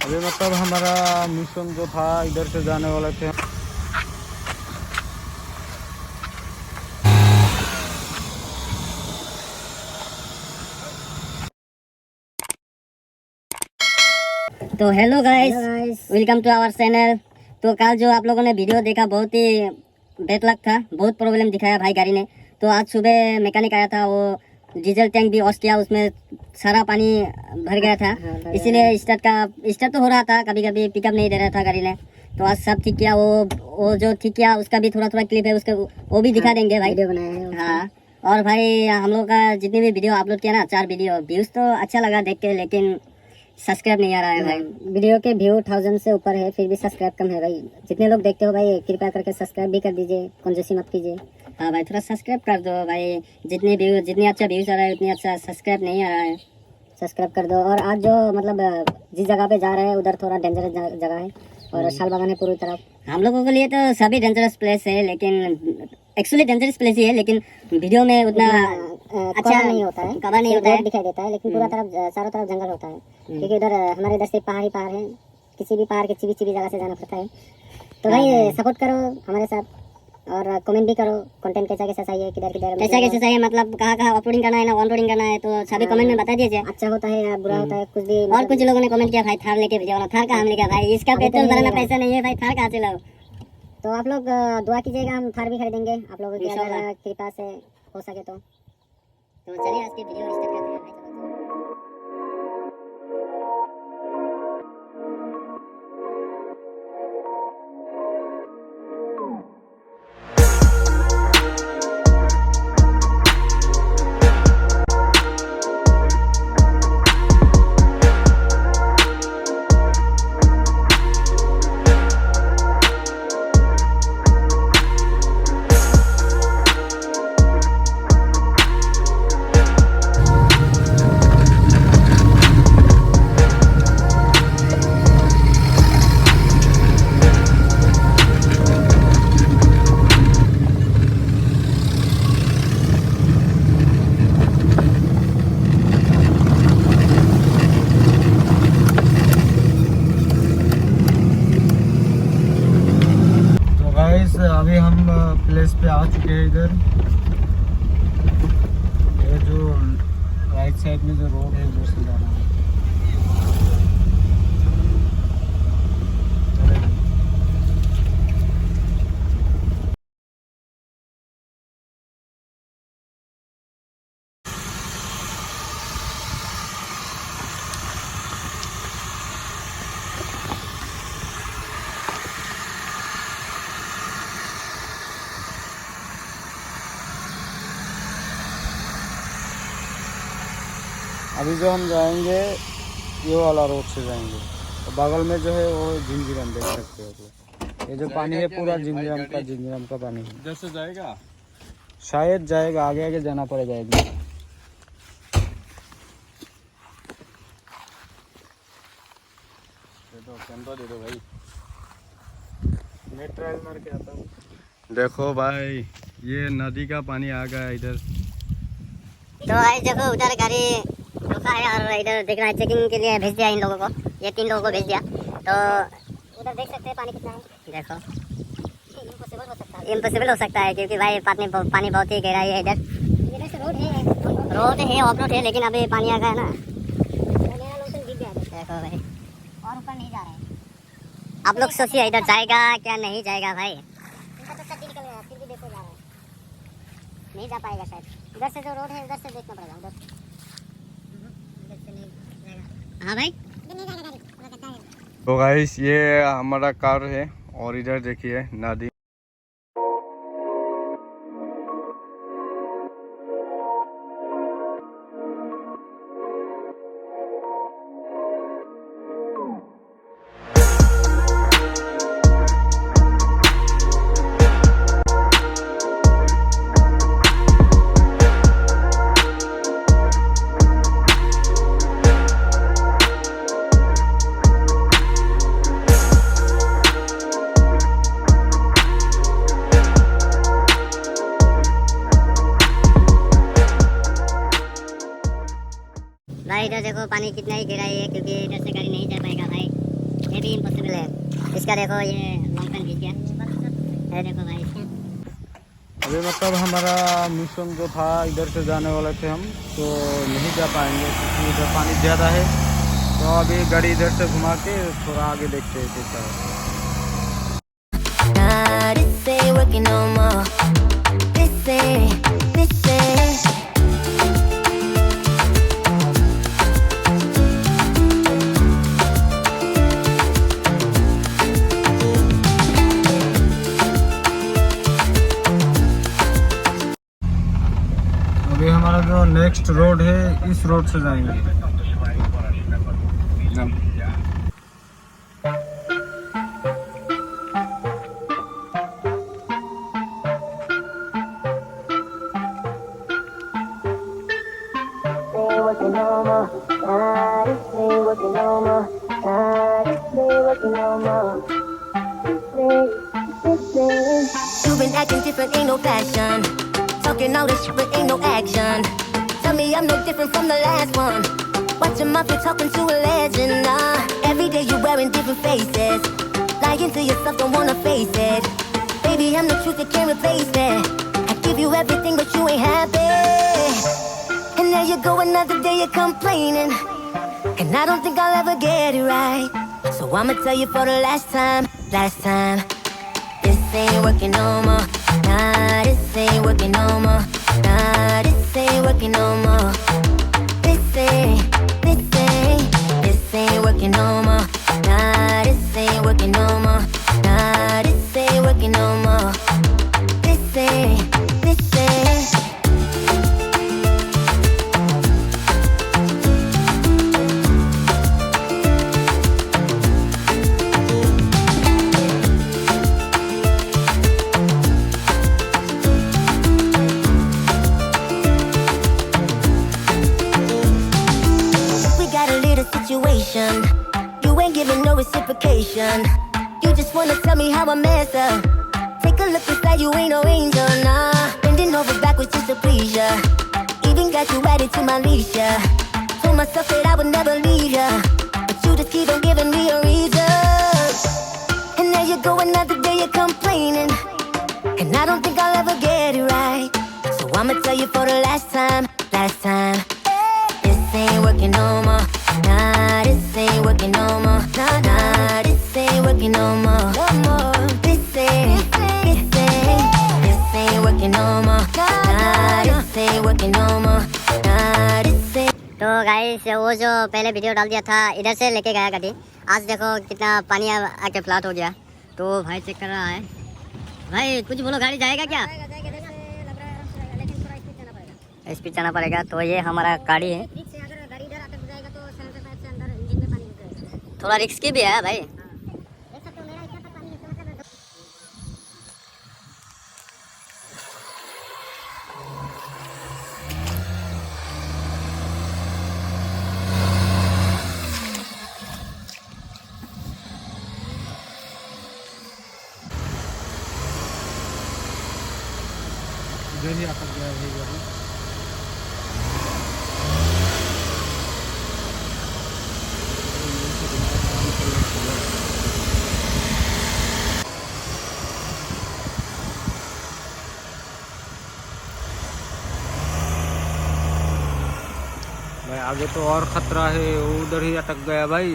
अभी मतलब हमारा मिशन जो था इधर से जाने वाले थे। तो hello guys, welcome to our channel. तो कल जो आप लोगों ने वीडियो देखा बहुत ही बैड लक था, बहुत प्रॉब्लम दिखाया भाई गाड़ी ने। तो आज सुबह मैकेनिक आया था, वो डीजल टैंक भी ऑफ किया, उसमें सारा पानी भर गया था। इसीलिए स्टार्ट तो हो रहा था, कभी कभी पिकअप नहीं दे रहा था गाड़ी ने। तो आज सब ठीक किया। वो जो ठीक किया उसका भी थोड़ा थोड़ा क्लिप है, उसके वो भी दिखा देंगे भाई, वीडियो बनाया है। हाँ, और भाई हम लोग का जितनी भी वीडियो अपलोड किया ना, 4 वीडियो, व्यूज़ तो अच्छा लगा देख के, लेकिन सब्सक्राइब नहीं आ रहा है भाई। वीडियो के व्यू 1000 से ऊपर है, फिर भी सब्सक्राइब कम है भाई। जितने लोग देखते हो भाई, कृपया करके सब्सक्राइब भी कर दीजिए, कंजूसी मत कीजिए। हाँ भाई, थोड़ा सब्सक्राइब कर दो भाई। जितनी अच्छा व्यूज आ रहा है उतनी अच्छा सब्सक्राइब नहीं आ रहा है, सब्सक्राइब कर दो। और आज जो मतलब जिस जगह पे जा रहे हैं उधर थोड़ा डेंजरस जगह है, और शाल बागान है पूरी तरफ। हम लोगों के लिए तो सभी डेंजरस प्लेस है, लेकिन एक्चुअली डेंजरस प्लेस ही है, लेकिन वीडियो में उतना अच्छा नहीं होता है, कवर नहीं होता है, दिखाई देता है। लेकिन पूरा तरफ चारों तरफ जंगल होता है, क्योंकि इधर हमारे इधर से पहाड़ ही पहाड़ है। किसी भी पहाड़ के चिबी जगह से जाना पड़ता है। तो भाई सपोर्ट करो हमारे साथ, और कमेंट भी करो, कंटेंट कैसा कैसा चाहिए, किधर किधर कैसा कैसा चाहिए, मतलब कहाँ कहाँ अपलोडिंग करना है ना ऑनरोडिंग करना है, तो सभी कमेंट में बता दीजिए। अच्छा होता है या बुरा होता है कुछ भी। और कुछ लोगों ने कमेंट किया भाई थार लेके भेजो ना, थार का हम लेके भाई, इसका पेट्रोल भरना पैसा नहीं है भाई, थार कहाँ से लाओ। तो आप लोग दुआ कीजिएगा, हम थार भी खरीदेंगे आप लोगों की अगर कृपा से हो सके तो। चलिए आज की वीडियो स्टार्ट करते हैं भाई। अभी हम प्लेस पे आ चुके हैं। इधर ये जो राइट साइड में जो रोड है उधर से जाना है। अभी जो हम जाएंगे ये वाला रोड से जाएंगे, तो बगल में जो है वो झिंझिरम देख सकते हो। ये जो पानी है पूरा झिंझिरम का पानी है। इधर से जाएगा, शायद जाएगा, आगे आगे जाना पड़ेगा एक बार। कैमरा दे दो भाई, मैं ट्रायल मार के आता हूँ। देखो भाई, ये नदी का पानी आ गया इधर। तो भाई देखो उधर गाड़ी रुका है, और इधर देख रहा है चेकिंग के लिए भेज दिया इन लोगों को, ये 3 लोगों को भेज दिया। तो उधर देख सकते हैं पानी कितना है, देखो इम्पॉसिबल हो सकता है, क्योंकि भाई पानी बहुत ही गहराई है। इधर से रोड है ऑफ रोड है, लेकिन अभी पानी आ गया है ना, देखो भाई, और ऊपर नहीं जा रहा है। आप लोग सोचिए इधर जाएगा क्या नहीं जाएगा भाई, इनका तो सब निकल गया, फिर भी देखो जा रहा है, नहीं जा पाएगा शायद। इधर से जो रोड है उधर से देखना पड़ेगा, उधर से नहीं जाएगा। हाँ भाई, तो गाइस ये हमारा कार है, और इधर देखिए नदी। भाई इधर देखो पानी कितना ही गहराई है, क्योंकि इधर से गाड़ी नहीं जा पाएगा भाई। ये भी इम्पॉसिबल है। इसका देखो ये लॉन्ग पेन भीग गया, ये देखो भाई। अभी मतलब हमारा मिशन जो था इधर से जाने वाले थे हम, तो नहीं जा पाएंगे क्योंकि इधर पानी ज़्यादा है। तो अभी गाड़ी इधर से घुमा के थोड़ा आगे देखते हैं कैसा है। अभी हमारा जो नेक्स्ट रोड है इस रोड से जाएंगे। You've been acting different, ain't no passion. Talking all this shit, but ain't no action. Tell me I'm no different from the last one. Watch your mouth, you're talking to a legend. Every day you're wearing different faces. Lying to yourself, don't wanna face it. Baby, I'm the truth, you can't replace it. I give you everything, but you ain't happy. And there you go, another day you're complaining. And I don't think I'll ever get it right. So I'ma tell you for the last time. This ain't working no more. Nah, this ain't working no more. Nah, this ain't working no more. This ain't working no more. Nah, this ain't working no more. Nah, this ain't working no more. This ain't. Situation. You ain't giving no reciprocation. You just wanna tell me how I mess up. Take a look inside, you ain't no angel, nah. Bending over backwards just to please ya. Even got you added to my leash, yeah. Told myself that I would never leave ya, but you just keep on giving me a reason. And there you go, another day you're complaining. And I don't think I'll ever get it right. So I'ma tell you for the last time. This ain't working no more. Nah, this ain't working no more. Nah, this ain't working no more. This ain't working no more. Nah, this ain't working no more. Nah, this ain't. तो guys वो जो पहले video डाल दिया था इधर से लेके गया गाड़ी, आज देखो कितना पानी आके फ्लैट हो गया। तो भाई चेक कर रहा है। भाई कुछ बोलो, गाड़ी जाएगा क्या? स्पीड जाना पड़ेगा। तो ये हमारा गाड़ी है, थोड़ा रिस्की भी है भाई। इधर ही अटक गया है गाड़ी। भाई आगे तो और खतरा है, वो उधर ही अटक गया भाई।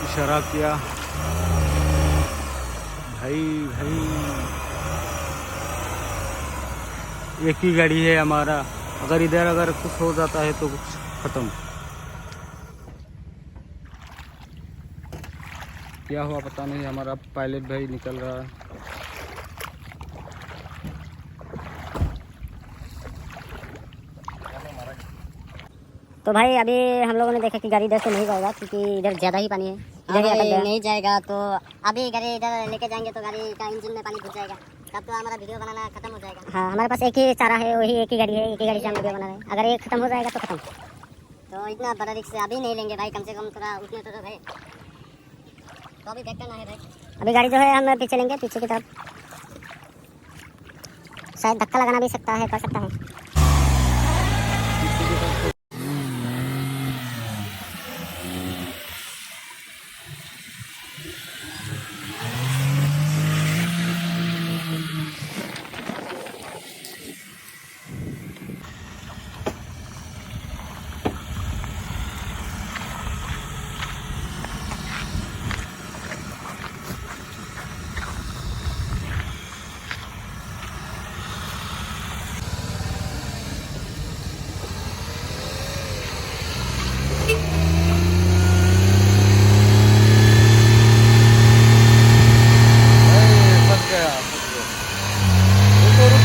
इशारा किया भाई। एक ही गाड़ी है हमारा, अगर कुछ हो जाता है तो कुछ खत्म। क्या हुआ पता नहीं, हमारा पायलट भाई निकल रहा है। तो भाई अभी हम लोगों ने देखा कि गाड़ी इधर से नहीं जाएगा क्योंकि इधर ज़्यादा ही पानी है। इधर नहीं जाएगा, तो अभी गाड़ी इधर लेके जाएंगे तो गाड़ी का इंजन में पानी घुस जाएगा, तब तो हमारा वीडियो बनाना खत्म हो जाएगा। हाँ, हमारे पास एक ही चारा है, वही एक ही गाड़ी है, एक ही गाड़ी से हम वीडियो बना रहे हैं। अगर ये खत्म हो जाएगा तो खत्म। तो इतना बड़ा रिस्क अभी नहीं लेंगे भाई, कम से कम थोड़ा उठने तो भाई। तो अभी देखते ना है भाई। अभी गाड़ी जो है हम पीछे लेंगे, पीछे की तरफ। शायद धक्का लगाना भी सकता है, कर सकता है।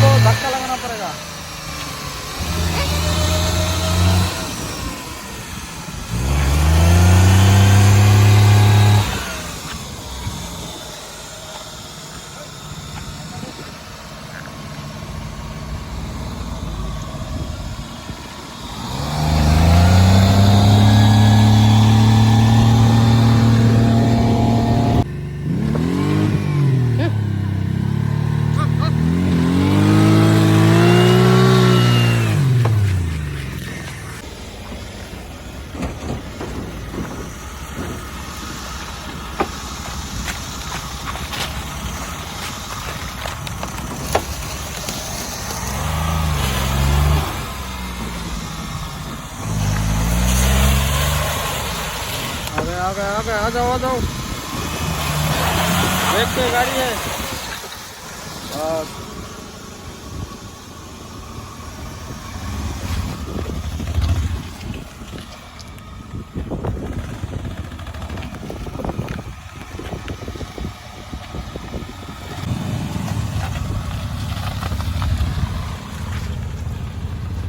को धक्का लगाना पड़ेगा। आ जाओ देख के गाड़ी है।